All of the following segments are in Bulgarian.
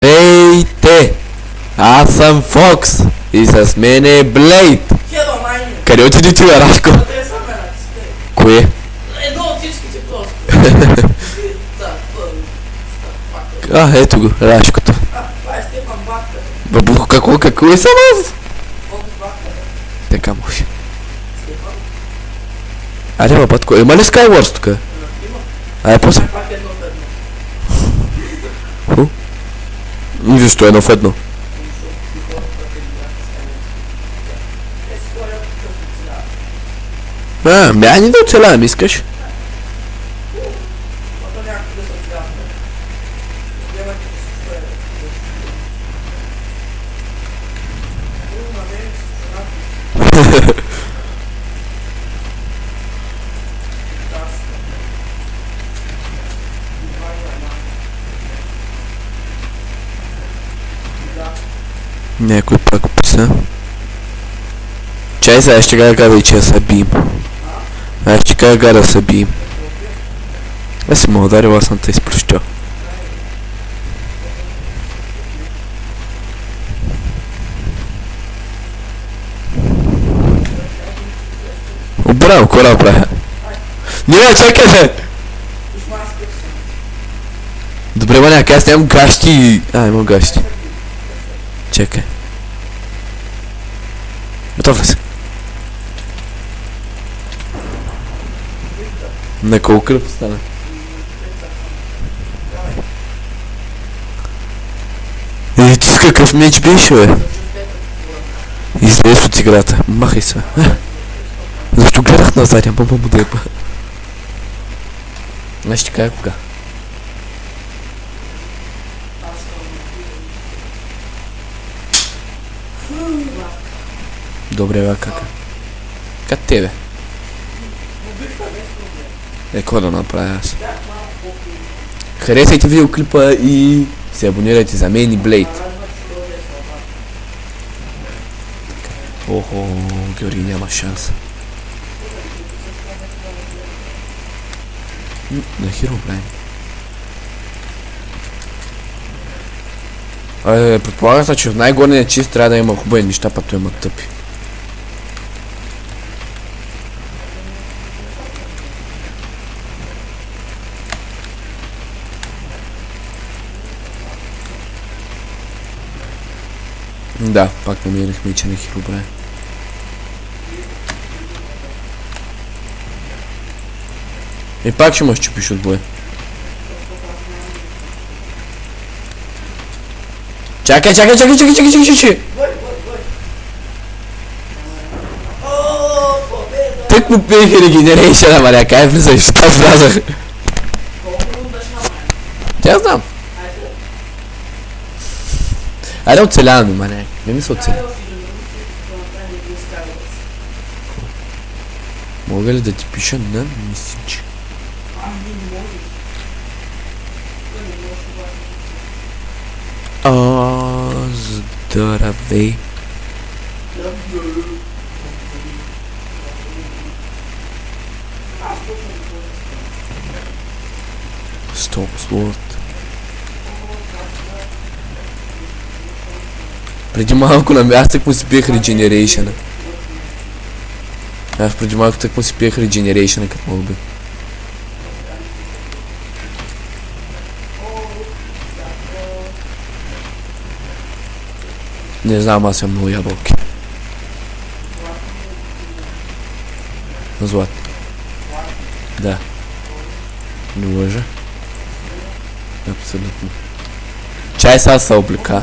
Здравейте! Аз съм Фокс и с мен е Блейд. Къде отиди ти, Рашко? Кое? Едно от всичките просто. Ето го, Рашкото. Това е Стефан Бахтер. Бабу, какво е съм аз? Фокс Бахтер. Така може. Стефан? Аре, бабатко, има ли Skywars тук? Има. Айде, после. Пак едно в едно. Защо едно в едно? Ни да оцелявам, искаш? Някой пак писа. Чай сега, ще кажа вече да се бием. Аз ще кажа да се бием. Аз си му ударил, аз съм те изплющил. Браво, кора правя. Не, чакай бе! Добре, маняк, аз нямам гащи. Имам гащи. Чекай. Готов ли си? На колко кръв остана? Ти с какъв меч беше, бе? Излез от играта. Махай се. Защо гледах назад? Няма му деба. Аз ще кажа кога. Добре, бе, кака. Как тебе? Какво да направя аз? Харесайте видеоклипа и се абонирайте за мен и Блейд. Охо, Георги няма шанс. На хиро правим. Предполага се, че в най-горния чист трябва да има хубави неща, пък той има тъпи. Да, пак намерих меча на Хиробрайн. И пак ще ме щупиш от бой. Чакай! Тък му пиех регенерейшън, ама ня, кай влизаш, що аз влязах. Тя знам. Айде оцеляваме, маня. Не ми се оцеля. Мога ли да ти пиша на меседж? Здравей. Стопсворд. Преди малко аз так му си пиех регенерейшъна. Аз преди малко так му си пиех регенерейшъна, като мога би. Не знам, аз съм много ябълки. Злат. Да. Не лъжа. Абсолютно. Чай сега се облика.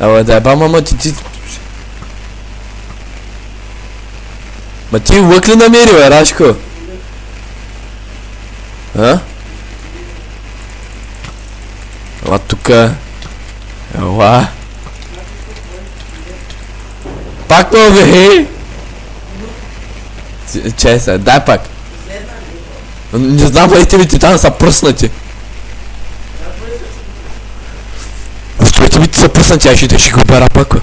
Абе да еба, мама ти... Ма ти лък ли намери, бе, Рашко? Ела тука. Ела. Пак ме бе! Чай сега, дай пак. Не знам, бе, тебе титана са пръснати. Защо тебе ти са пръснати, аз ще го бера пак, бе.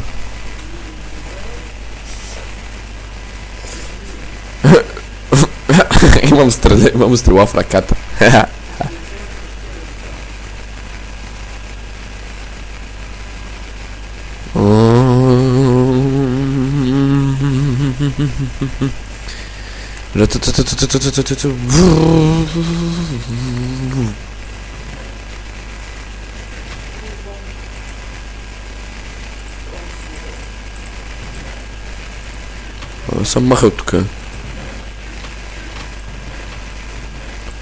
имам стрела в ръката. Съм махал тук.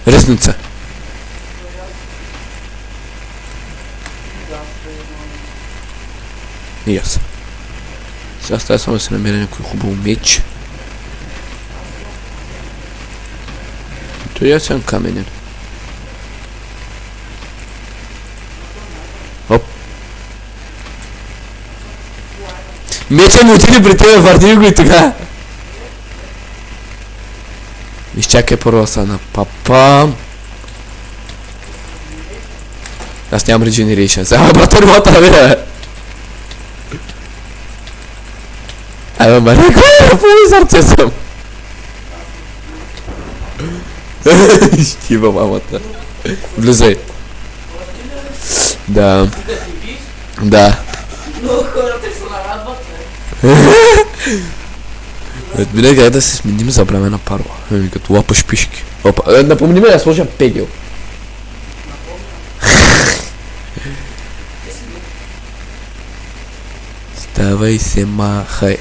Ресница. И аз. Сега става само да се намеря някой хубаво меч. То и аз съм каменен. Оп. Меча ми отиде при тебе, върни го и тогава. Изчакай първо са на папам. Аз нямам regeneration. Сега брата работа, бе. Абе, маре, кой е по сърце съм? Щива мамата. Влизай. Да. Да. Много хората се нарадват, Винаги е да се сменим за време на парла. Като лапаш пишки. Опа, напомни ме да сложа пегел. Ставай се, махай.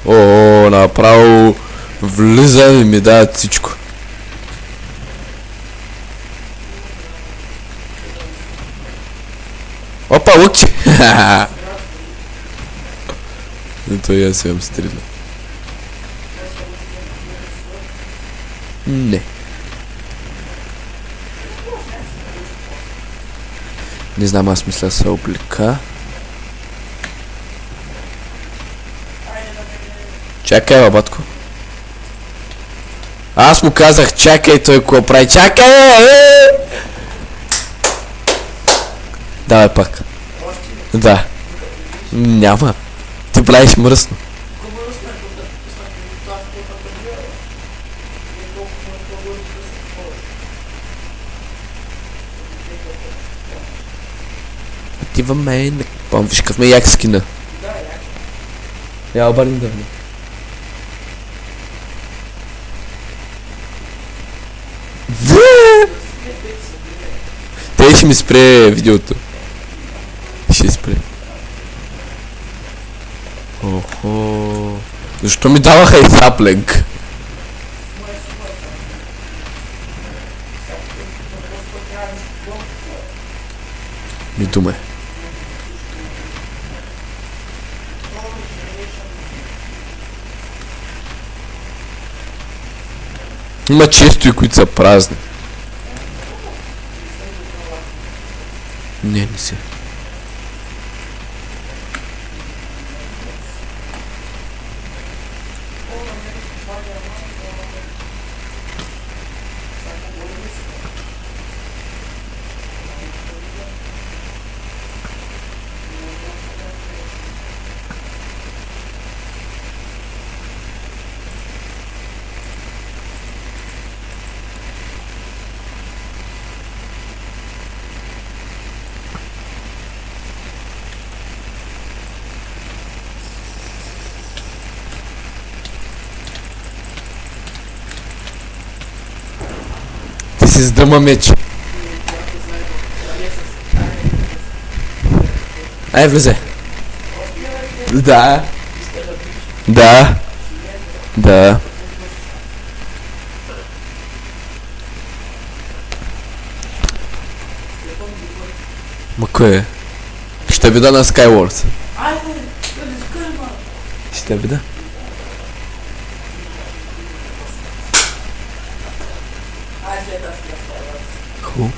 О, направо влизам и ми дават всичко. Опа, луки! Ето и аз имам стрина. Не. Не знам, аз мисля се облика. Чакай, бабатко. Аз му казах, чакай, той какво прави. Чакай! Давай пак. Да. Няма. Ти правиш мръсно. Отиваме на... Помниш какъв ме як скина. Я обърни да вне. Те ще ми спре видеото. Ще спре. Охо. Защо ми даваха и сапленг? Ми думай. Има често и които са празни. Не се. Ти си сдъма меч. Ай, влезе. Да. Да. Да. Ма кой е? Ще вида на Skywars. Ще вида. Ху.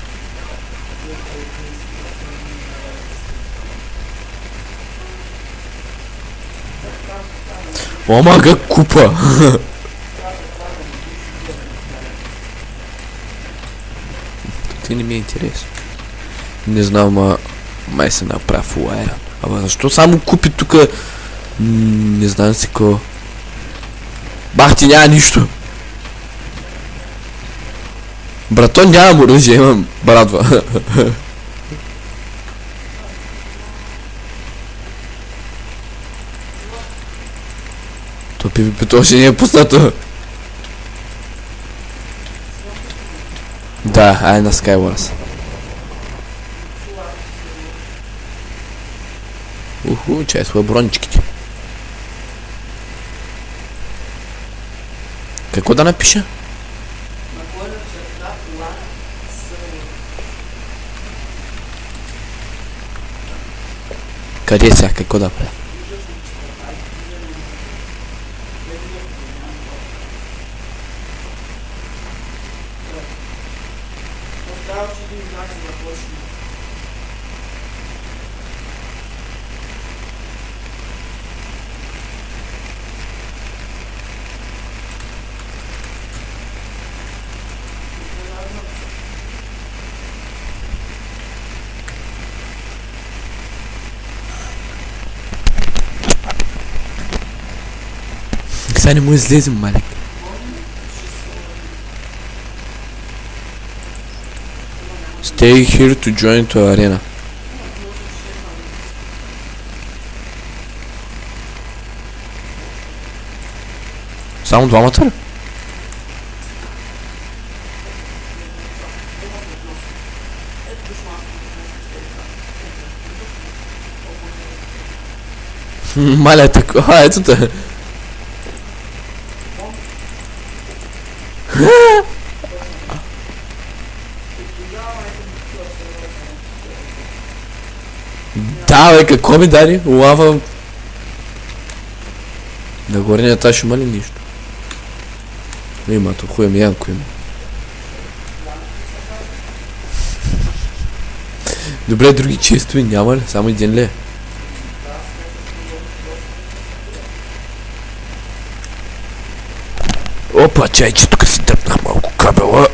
Омага купа. Ти не ми е интересно. Не знам, май се направи лайра. Ама защо само купи тука? Не знам си какво. Бах ти няма нищо. Брато, нямам оръжие, имам брадва. То PvP още не е пуснато. Да, ай на Skywars. Чай свои броничките. Какво да напиша? Къде е сега? Какво да правя? Сега не му излезем, малек. Stay here to join to arena. Само двамата ли? Маля тако, ето те. Да, бе, какво ми даде? Лава... На горния етаж има ли нищо? Има, то хуя ми янко има. Добре, други честови няма ли? Само един ли е? Опа, чай, че тук си дръпнах малко кабела.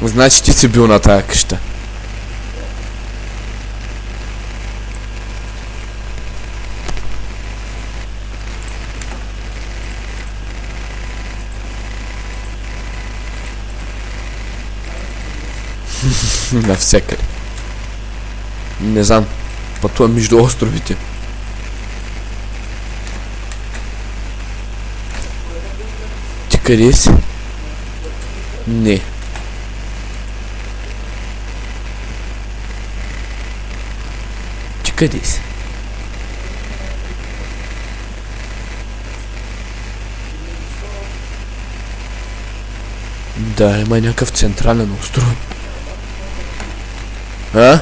Значи ти си бил на тая къща. Навсякъде. Не знам. Пътувам между островите. Ти къде си? Не. Ти къде си? Да, има някакъв централен остров. А?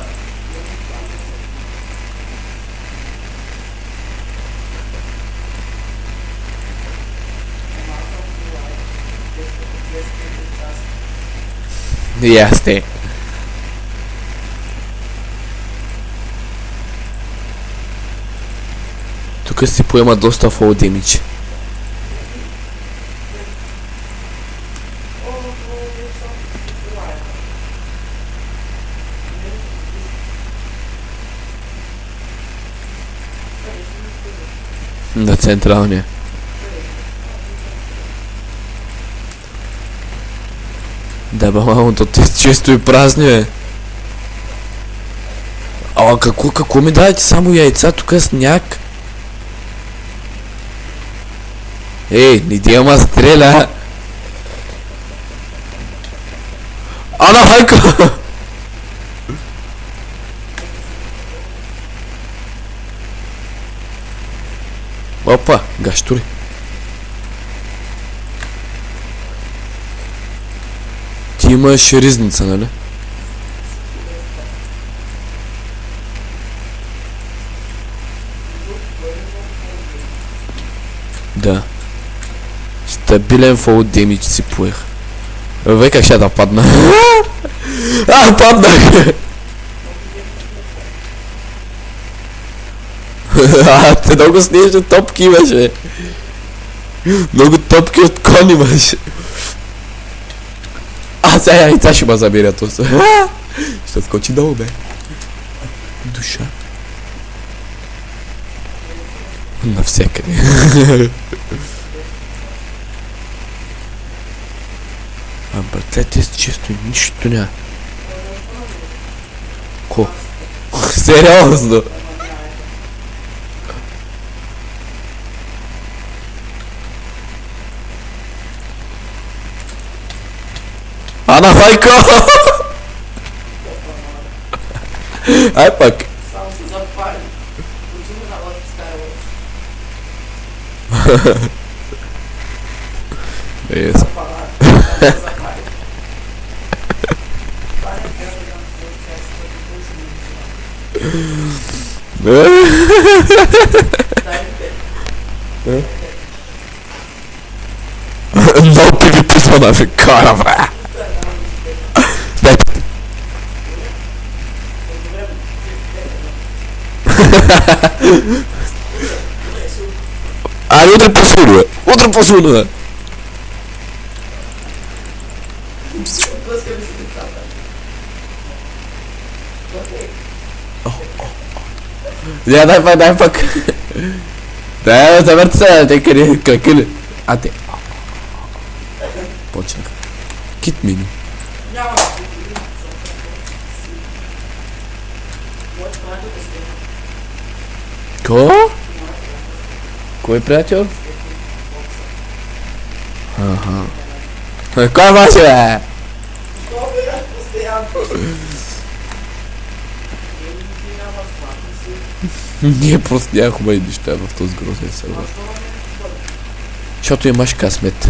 И аз те. Тук си поема доста фол демидж. На централния. Да, бе, мамо, то те често и празни, е. А какво ми дадете само яйца, тук е сняг? Ей, не диама стреля! Ана, хайка! Опа, гаштури. Ти имаш ризница, нали? Да. Стабилен фол демидж си поех. Бе, как ще да падна? Паднах! Те много снежни топки имаше. Много топки от кон имаше. сега яйца ще ме забере то се. Ще скочи долу, бе. Душа. Навсякъде. А братлете с чисто и нищо няма. Ко? Сериозно? Ана Хайко! Ай пак. Само се запали. Почему на лодка старого? Ес. Запали. Запали. Парень первый там получается, что-то больше не Но переписал нафиг кара, бра. Дай. А утро посуду. Утро посуду, да. Я дай пак. Да, завърти се, те къде кракили. А те. Почнах. Кит мини. Няма. Ко? Кой приятел? Аха. Кой маче, бе? Ние просто няма хубави неща в този грозен сервер. Защото имаш късмет.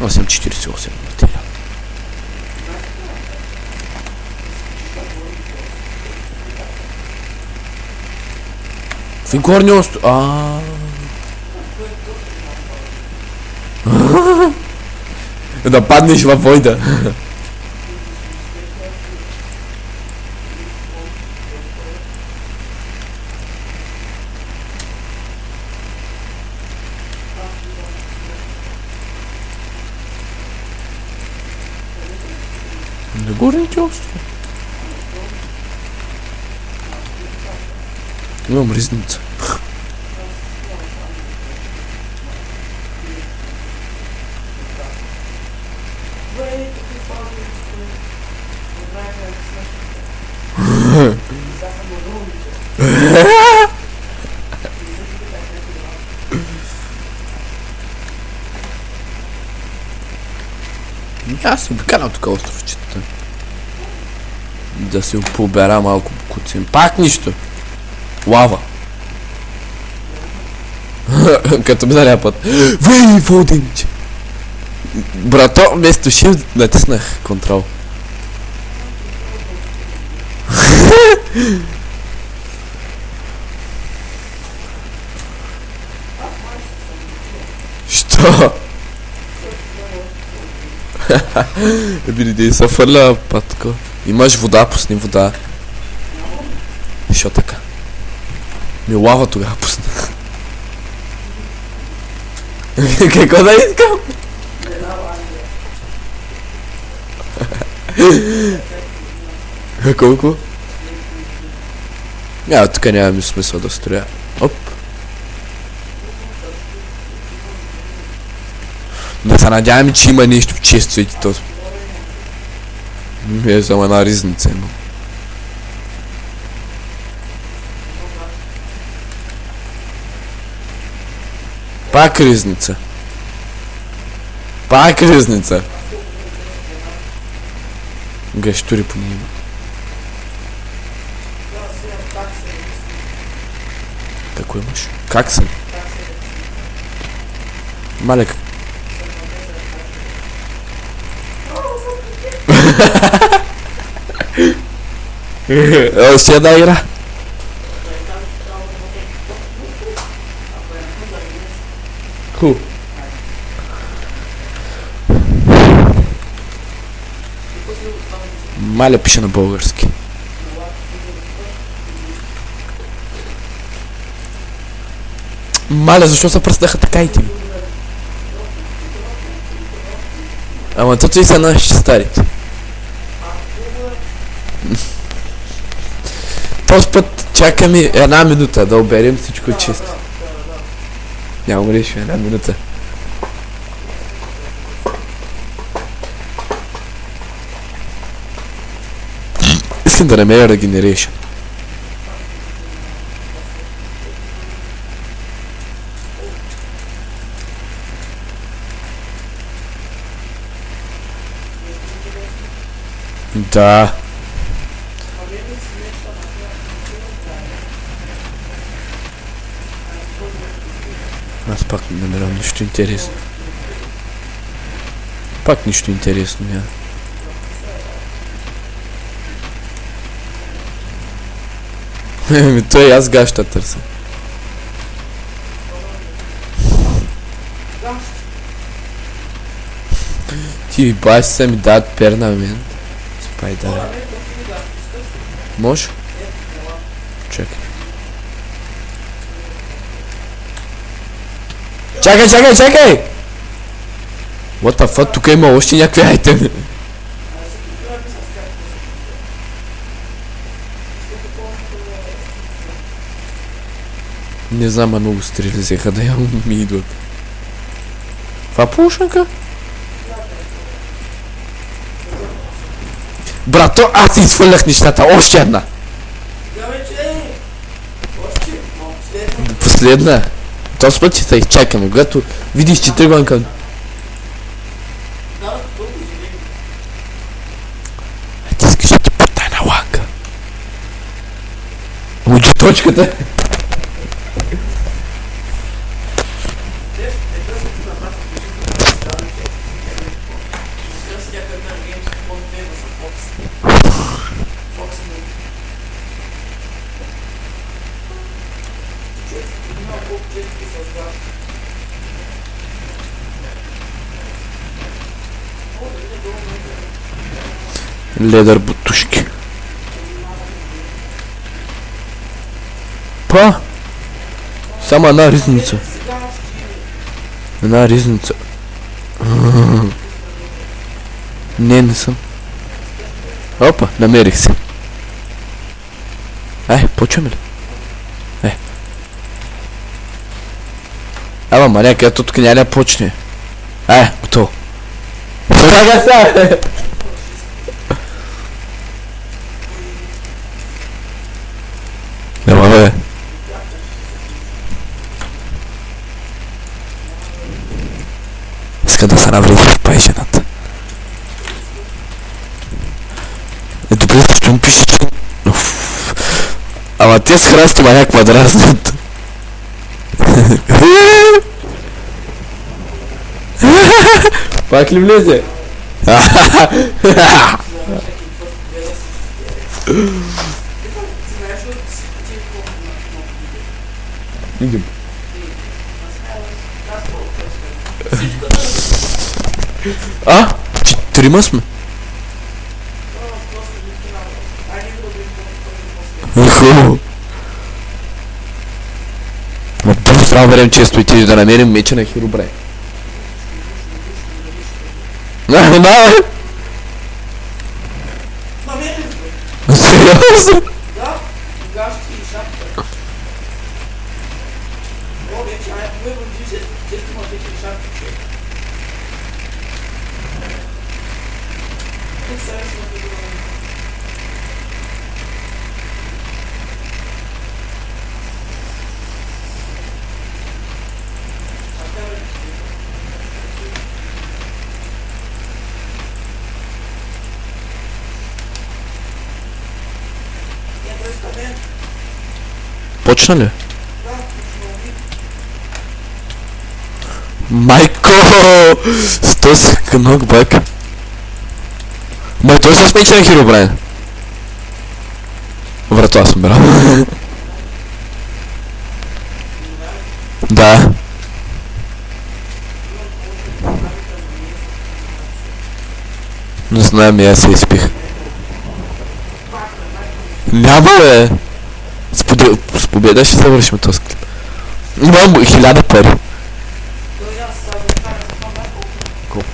Аз съм 48 материал. В горни остров. Да паднеш във войда. На горните острови. Имам ризница. Аз съм обикалял тук островчета. Да се побера малко по куцин. Пак нищо. Лава. Като миналия път. Вей, воденче. Брато, вместо shift натиснах контрол. Що? Види, се фърля патко. Имаш вода, пусни вода. Що така? Ми лава тогава пусна. Какво да искам? Колко? Тук нямаме смисъл да строя. Оп. Да се надяваме, че има нещо често и то. Е, само една ризница има. Пак ризница. Пак ризница. Гащури по нея има. Какво имаш? Как съм? Малек. Още една игра. Ху. Маля пише на български. Маля, защо се пръснаха така и ти? Ама тото и са нашите старите. Този път чакаме 1 минута да оберем всичко чисто. Няма реши 1 минута. Искам да намеря регенерейшн. Да. Аз пак не намерям нищо интересно. Пак нищо интересно няма. Той аз гаща търся. Ти баш са ми дадат пернамент. Спайдър. Може? Чакай. Чакай! What the fuck, тук има още някакви айтеми. Не знам, а много стрели взеха да я ми идват. Това пушенка? Брато, аз си изхвърлях нещата. Още една. Последна. Този път ще се изчакаме. Когато видиш, че тръгвам към... А ти искаш да ти потай на ланка. Учи точката. Ледър бутушки. Па! Само една ризница. Една ризница. Не съм. Опа, намерих се. Почваме ли? Ама маняк, ето тук няма да почне. Готово. Помага се! Нема бе. Иска да се навреди в пайжената. Добре, защо ми пише, че... Ама те с храсти маняк ма дразнят. Пак ли влезе? Идем. Трима сме. Ма бързо трябва да берем често и ти да намерим меча на Херобрайн. Сериозно? Да, гащи и шапка. О, вече, първо често има вече и шапка. Тук сега ще ме предлагам. Почна ли? Майко! С този нокбак. Май той с меча на Херобрайн. Врато аз съм брал. Да. Не знам, аз се изпих. Няма бе! С победа ще завършим този клип. Имам 1000 пари. То и аз сега да кажа за това колко. Колко?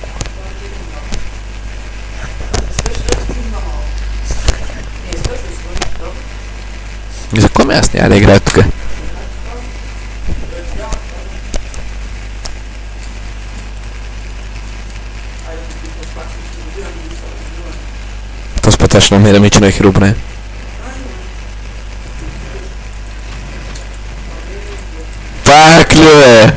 Искаш да ти на малко. Не искаш да си добре. За кой аз няма да играя тук? То спът аз ще намеря мече на Херобрайн. Пак ли бе?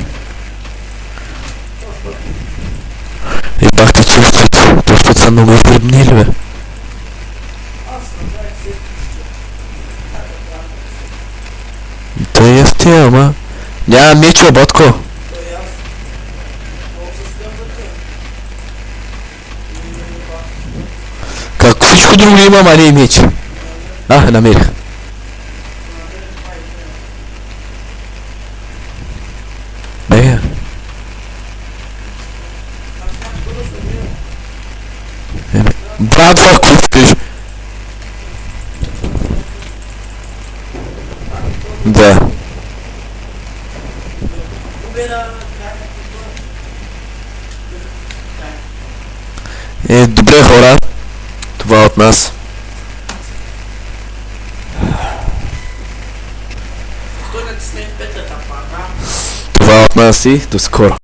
Ебахте чувството. То спът са много вредни ли бе? Той е сте, ама. Няма мечо, Ботко. Как всичко друго имам, а не и меч. А, намерих. Бега. Братва, какво искаш? Да. Добре хора. Това е от нас. Той натисне петата пана. Това е от нас и до скоро.